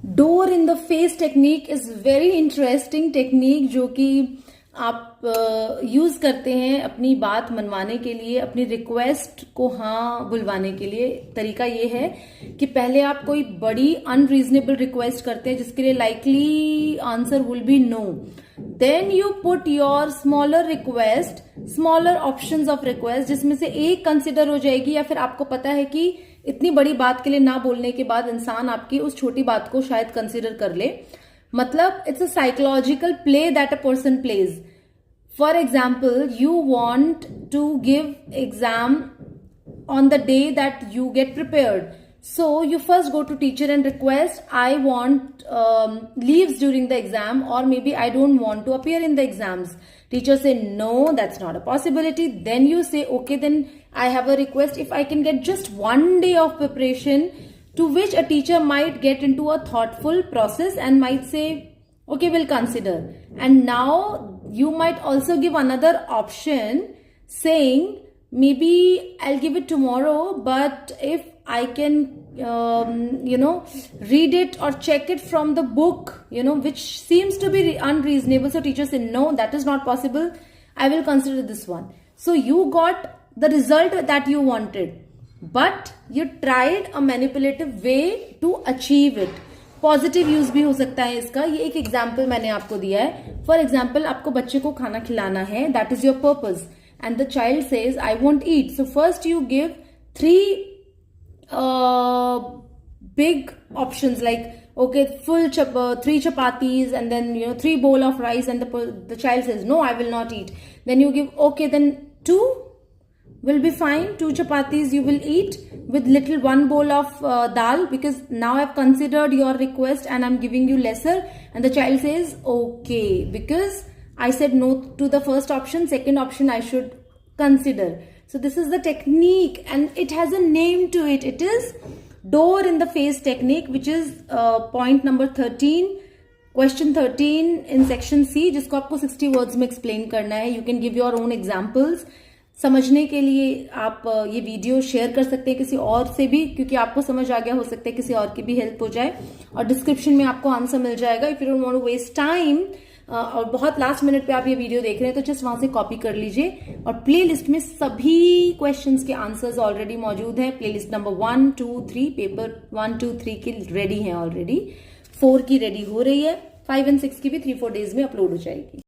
Door in the face technique is very interesting technique जो कि आप यूज करते हैं अपनी बात मनवाने के लिए, अपनी रिक्वेस्ट को हाँ बुलवाने के लिए। तरीका ये है कि पहले आप कोई बड़ी अनरीजनेबल रिक्वेस्ट करते हैं जिसके लिए likely answer will be no, then you put your smaller request, smaller options of request, जिसमें से एक कंसिडर हो जाएगी, या फिर आपको पता है कि इतनी बड़ी बात के लिए ना बोलने के बाद इंसान आपकी उस छोटी बात को शायद कंसिडर कर ले। मतलब it's a psychological play that a person plays. For example, you want to give exam on the day that you get prepared, so you first go to teacher and request, I want leaves during the exam, or maybe I don't want to appear in the exams. Teacher say no, that's not a possibility. Then you say okay, then I have a request, if I can get just 1 day of preparation, to which a teacher might get into a thoughtful process and might say okay, we'll consider. And now you might also give another option saying maybe I'll give it tomorrow, but if I can read it or check it from the book, which seems to be unreasonable, so teacher said no, that is not possible, I will consider this one. So you got the result that you wanted, but you tried a manipulative way to achieve it. Positive use भी हो सकता है इसका। ये एक example मैंने आपको दिया है। फॉर एग्जाम्पल, आपको बच्चे को खाना खिलाना है, that is your purpose, and the child says I won't eat. So first you give 3 big options, like okay, full 3 chapatis and then 3 bowl of rice, and the child says no, I will not eat. Then you give okay, then 2 will be fine, 2 chapatis you will eat with little 1 bowl of dal, because now I've considered your request and I'm giving you lesser. And the child says okay, because I said no to the first option, second option I should consider. So this is the technique, and it has a name to it. It is door in the face technique, which is point number 13, question 13 in section C, जिसको आपको 60 words में explain करना है. You can give your own examples. समझने के लिए आप ये वीडियो शेयर कर सकते हैं किसी और से भी, क्योंकि आपको समझ आ गया, हो सकता है किसी और की भी हेल्प हो जाए, और डिस्क्रिप्शन में आपको आंसर मिल जाएगा। If you don't want to waste time और बहुत लास्ट मिनट पे आप ये वीडियो देख रहे हैं, तो जस्ट वहां से कॉपी कर लीजिए, और प्ले लिस्ट में सभी क्वेश्चंस के आंसर्स ऑलरेडी मौजूद हैं। प्ले लिस्ट नंबर 1, 2, 3, पेपर 1, 2, 3 की रेडी है ऑलरेडी, 4 की रेडी हो रही है, 5 और 6 की भी 3-4 डेज में अपलोड हो जाएगी।